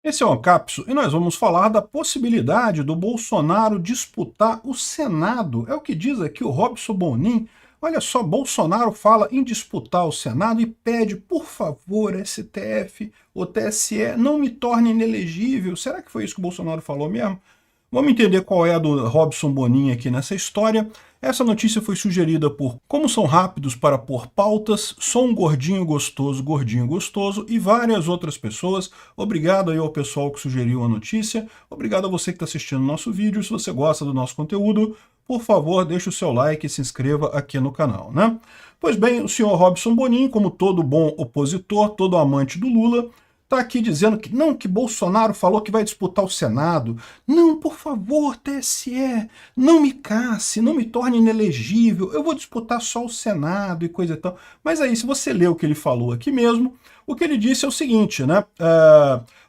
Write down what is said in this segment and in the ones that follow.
Esse é o Ancapso e nós vamos falar da possibilidade do Bolsonaro disputar o Senado. É o que diz aqui o Robson Bonin. Olha só, Bolsonaro fala em disputar o Senado e pede, por favor, STF ou TSE, não me torne inelegível. Será que foi isso que o Bolsonaro falou mesmo? Vamos entender qual é a do Robson Bonin aqui nessa história. Essa notícia foi sugerida por Como São Rápidos para Pôr Pautas, Sou um Gordinho Gostoso e várias outras pessoas. Obrigado aí ao pessoal que sugeriu a notícia. Obrigado a você que está assistindo o nosso vídeo. Se você gosta do nosso conteúdo, por favor, deixe o seu like e se inscreva aqui no canal, né? Pois bem, o senhor Robson Bonin, como todo bom opositor, todo amante do Lula, está aqui dizendo que não, que Bolsonaro falou que vai disputar o Senado. Não, por favor, TSE, não me casse, não me torne inelegível, eu vou disputar só o Senado e coisa e tal. Mas aí, se você ler o que ele falou aqui mesmo, o que ele disse é o seguinte, né?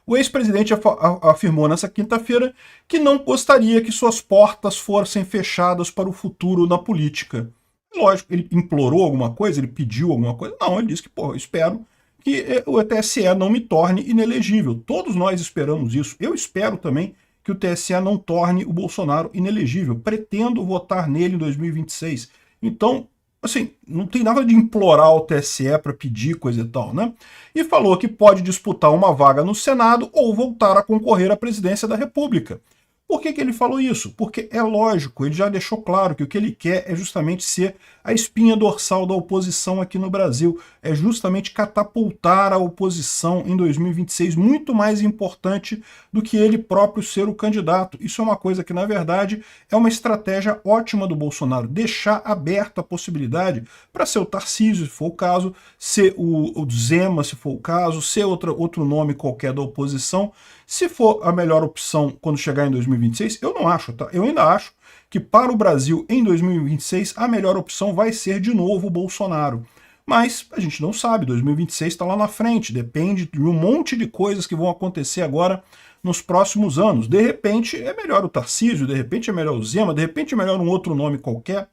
O ex-presidente afirmou nessa quinta-feira que não gostaria que suas portas fossem fechadas para o futuro na política. Lógico, ele implorou alguma coisa, ele pediu alguma coisa? Não, ele disse que, pô, eu espero que o TSE não me torne inelegível. Todos nós esperamos isso. Eu espero também que o TSE não torne o Bolsonaro inelegível. Pretendo votar nele em 2026. Então, assim, não tem nada de implorar o TSE para pedir coisa e tal, né? E falou que pode disputar uma vaga no Senado ou voltar a concorrer à presidência da República. Por que ele falou isso? Porque é lógico, ele já deixou claro que o que ele quer é justamente ser a espinha dorsal da oposição aqui no Brasil, é justamente catapultar a oposição em 2026, muito mais importante do que ele próprio ser o candidato. Isso é uma coisa que, na verdade, é uma estratégia ótima do Bolsonaro, deixar aberta a possibilidade para ser o Tarcísio, se for o caso, ser o Zema, se for o caso, ser outro nome qualquer da oposição. Se for a melhor opção quando chegar em 2026, eu não acho, tá? Eu ainda acho que para o Brasil em 2026 a melhor opção vai ser de novo o Bolsonaro. Mas a gente não sabe, 2026 está lá na frente, depende de um monte de coisas que vão acontecer agora nos próximos anos. De repente é melhor o Tarcísio, de repente é melhor o Zema, de repente é melhor um outro nome qualquer.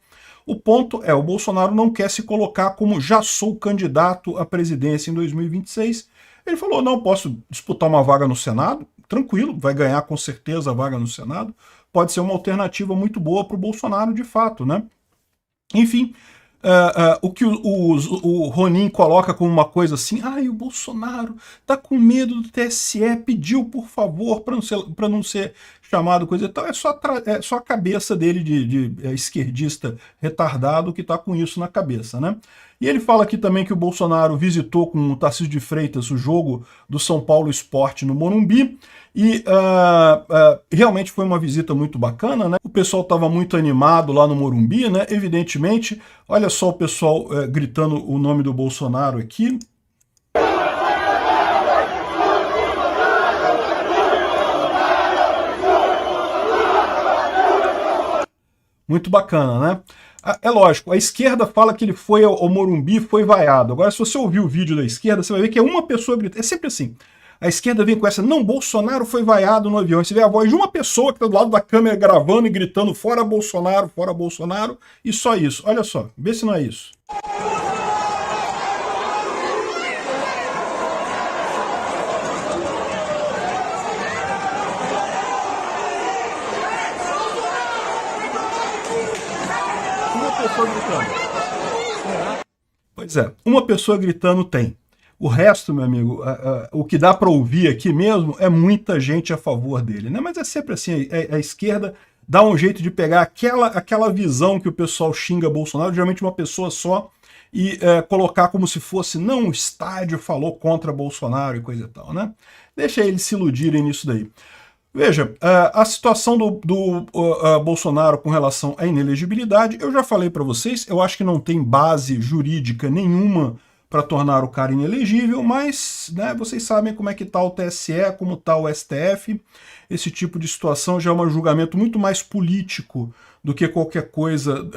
O ponto é, o Bolsonaro não quer se colocar como já sou candidato à presidência em 2026. Ele falou, não, posso disputar uma vaga no Senado, tranquilo, vai ganhar com certeza a vaga no Senado, pode ser uma alternativa muito boa para o Bolsonaro de fato, né? Enfim, o que o Ronin coloca como uma coisa assim, o Bolsonaro tá com medo do TSE, pediu por favor para não ser chamado coisa e tal, é só a cabeça dele de esquerdista retardado que tá com isso na cabeça, né? E ele fala aqui também que o Bolsonaro visitou com o Tarcísio de Freitas o jogo do São Paulo Sport no Morumbi, e realmente foi uma visita muito bacana, né? O pessoal estava muito animado lá no Morumbi, né? Evidentemente, olha só o pessoal gritando o nome do Bolsonaro aqui. Muito bacana, né? É lógico, a esquerda fala que ele foi ao Morumbi, foi vaiado. Agora, se você ouvir o vídeo da esquerda, você vai ver que é uma pessoa gritando. É sempre assim. A esquerda vem com essa, não, Bolsonaro foi vaiado no avião. Você vê a voz de uma pessoa que está do lado da câmera gravando e gritando fora Bolsonaro, e só isso. Olha só, vê se não é isso. Uma pessoa gritando. Pois é, uma pessoa gritando tem. O resto, meu amigo, o que dá para ouvir aqui mesmo é muita gente a favor dele, né? Mas é sempre assim, a esquerda dá um jeito de pegar aquela visão que o pessoal xinga Bolsonaro, geralmente uma pessoa só, e colocar como se fosse, não, o estádio falou contra Bolsonaro e coisa e tal, né? Deixa eles se iludirem nisso daí. Veja, a situação do Bolsonaro com relação à inelegibilidade, eu já falei para vocês, eu acho que não tem base jurídica nenhuma para tornar o cara inelegível, mas né, vocês sabem como é que está o TSE, como está o STF, esse tipo de situação já é um julgamento muito mais político do que qualquer coisa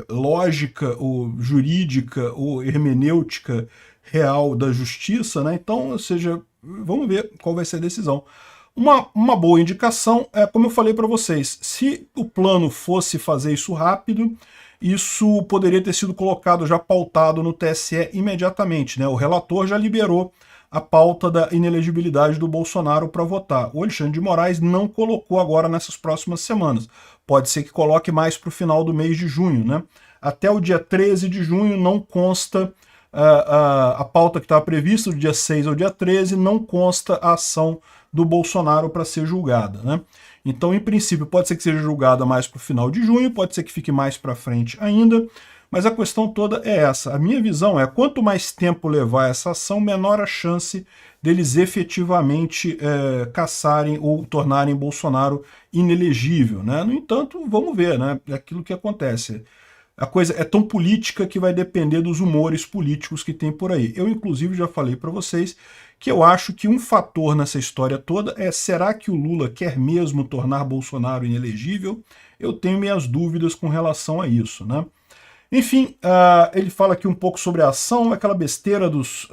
lógica ou jurídica ou hermenêutica real da justiça, né? Então, ou seja, vamos ver qual vai ser a decisão. Uma boa indicação é, como eu falei para vocês, se o plano fosse fazer isso rápido, isso poderia ter sido colocado já pautado no TSE imediatamente, né? O relator já liberou a pauta da inelegibilidade do Bolsonaro para votar. O Alexandre de Moraes não colocou agora nessas próximas semanas. Pode ser que coloque mais para o final do mês de junho, né? Até o dia 13 de junho não consta a pauta que estava prevista, do dia 6 ao dia 13, não consta a ação do Bolsonaro para ser julgada, né? Então, em princípio, pode ser que seja julgada mais para o final de junho, pode ser que fique mais para frente ainda, mas a questão toda é essa. A minha visão é, quanto mais tempo levar essa ação, menor a chance deles efetivamente caçarem ou tornarem Bolsonaro inelegível, né? No entanto, vamos ver, né? É aquilo que acontece. A coisa é tão política que vai depender dos humores políticos que tem por aí. Eu, inclusive, já falei para vocês que eu acho que um fator nessa história toda é: será que o Lula quer mesmo tornar Bolsonaro inelegível? Eu tenho minhas dúvidas com relação a isso, né? Enfim, ele fala aqui um pouco sobre a ação, aquela besteira dos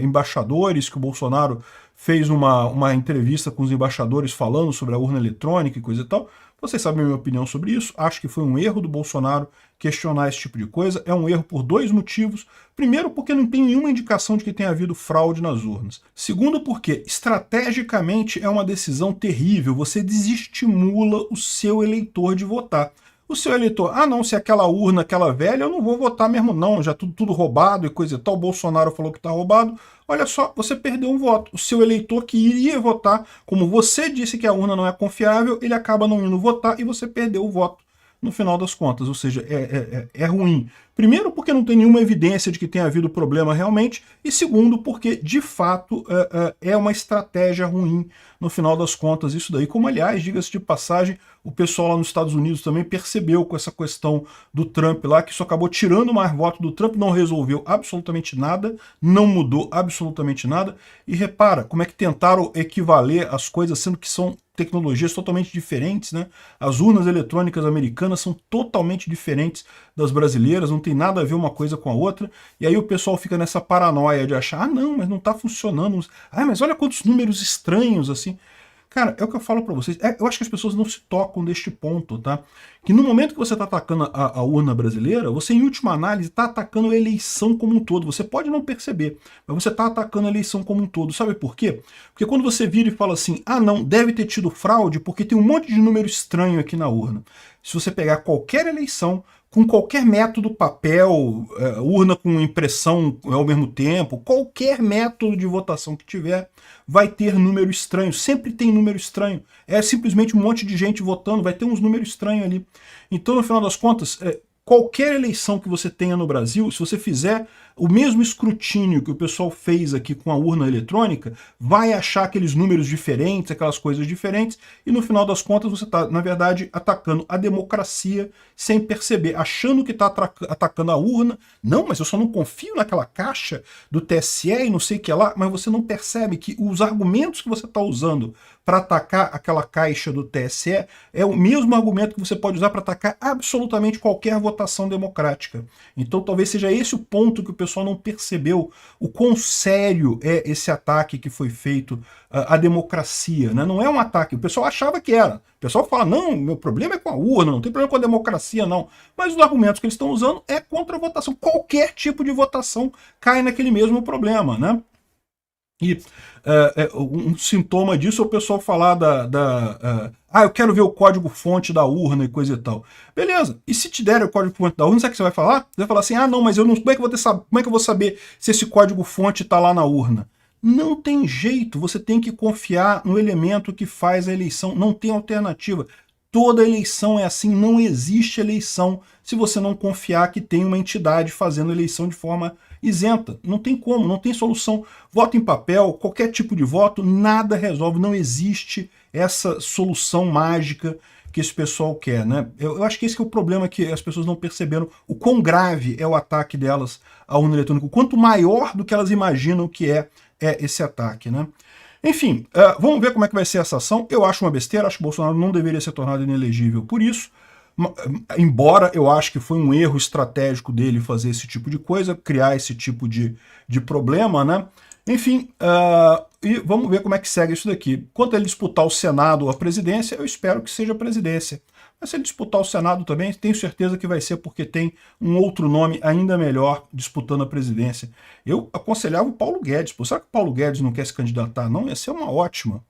embaixadores, que o Bolsonaro fez uma entrevista com os embaixadores falando sobre a urna eletrônica e coisa e tal. Vocês sabem a minha opinião sobre isso. Acho que foi um erro do Bolsonaro questionar esse tipo de coisa. É um erro por dois motivos. Primeiro, porque não tem nenhuma indicação de que tenha havido fraude nas urnas. Segundo, porque estrategicamente é uma decisão terrível. Você desestimula o seu eleitor de votar. O seu eleitor, não, se é aquela urna, aquela velha, eu não vou votar mesmo não, já tudo roubado e coisa e tal, o Bolsonaro falou que está roubado. Olha só, você perdeu um voto. O seu eleitor que iria votar, como você disse que a urna não é confiável, ele acaba não indo votar e você perdeu o voto no final das contas, ou seja, é ruim. Primeiro, porque não tem nenhuma evidência de que tenha havido problema realmente, e segundo, porque de fato é uma estratégia ruim no final das contas isso daí. Como, aliás, diga-se de passagem, o pessoal lá nos Estados Unidos também percebeu com essa questão do Trump lá, que isso acabou tirando mais voto do Trump, não resolveu absolutamente nada, não mudou absolutamente nada, e repara como é que tentaram equivaler as coisas, sendo que são tecnologias totalmente diferentes, né? As urnas eletrônicas americanas são totalmente diferentes das brasileiras, não tem nada a ver uma coisa com a outra, e aí o pessoal fica nessa paranoia de achar, não, mas não tá funcionando, mas olha quantos números estranhos, assim. Cara, é o que eu falo pra vocês, eu acho que as pessoas não se tocam deste ponto, tá? Que no momento que você tá atacando a urna brasileira, você, em última análise, tá atacando a eleição como um todo. Você pode não perceber, mas você tá atacando a eleição como um todo. Sabe por quê? Porque quando você vira e fala assim, não, deve ter tido fraude porque tem um monte de número estranho aqui na urna. Se você pegar qualquer eleição, com qualquer método, papel, urna com impressão ao mesmo tempo, qualquer método de votação que tiver, vai ter número estranho, sempre tem número estranho. É simplesmente um monte de gente votando, vai ter uns números estranhos ali. Então, no final das contas, qualquer eleição que você tenha no Brasil, se você fizer o mesmo escrutínio que o pessoal fez aqui com a urna eletrônica, vai achar aqueles números diferentes, aquelas coisas diferentes, e no final das contas você está, na verdade, atacando a democracia sem perceber, achando que está atacando a urna. Não, mas eu só não confio naquela caixa do TSE e não sei o que lá, mas você não percebe que os argumentos que você está usando para atacar aquela caixa do TSE é o mesmo argumento que você pode usar para atacar absolutamente qualquer votação democrática. Então talvez seja esse o ponto que o pessoal não percebeu, o quão sério é esse ataque que foi feito à democracia, né? Não é um ataque, o pessoal achava que era. O pessoal fala, não, meu problema é com a urna, não tem problema com a democracia, não. Mas os argumentos que eles estão usando é contra a votação. Qualquer tipo de votação cai naquele mesmo problema, né? E um sintoma disso é o pessoal falar eu quero ver o código-fonte da urna e coisa e tal. Beleza, e se te derem o código-fonte da urna, sabe o que você vai falar? Você vai falar assim, não, mas eu não, como é que eu vou saber se esse código-fonte está lá na urna? Não tem jeito, você tem que confiar no elemento que faz a eleição, não tem alternativa. Toda eleição é assim, não existe eleição se você não confiar que tem uma entidade fazendo eleição de forma isenta. Não tem como, não tem solução. Voto em papel, qualquer tipo de voto, nada resolve, não existe essa solução mágica que esse pessoal quer, né? Eu acho que esse que é o problema, que as pessoas não perceberam o quão grave é o ataque delas à urna eletrônica, o quanto maior do que elas imaginam que é esse ataque, né? Enfim, vamos ver como é que vai ser essa ação. Eu acho uma besteira, acho que o Bolsonaro não deveria ser tornado inelegível por isso, embora eu acho que foi um erro estratégico dele fazer esse tipo de coisa, criar esse tipo de problema, né? Enfim, e vamos ver como é que segue isso daqui. Quanto a ele disputar o Senado ou a presidência, eu espero que seja a presidência. Mas se ele disputar o Senado também, tenho certeza que vai ser porque tem um outro nome ainda melhor disputando a presidência. Eu aconselhava o Paulo Guedes. Pô, será que o Paulo Guedes não quer se candidatar? Não, ia ser uma ótima.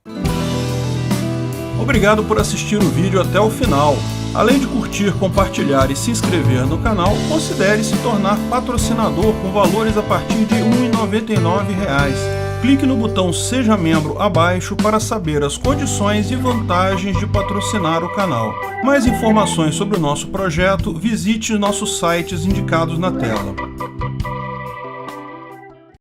Obrigado por assistir o vídeo até o final. Além de curtir, compartilhar e se inscrever no canal, considere se tornar patrocinador com valores a partir de R$ 1,99. Clique no botão Seja Membro abaixo para saber as condições e vantagens de patrocinar o canal. Mais informações sobre o nosso projeto, visite nossos sites indicados na tela.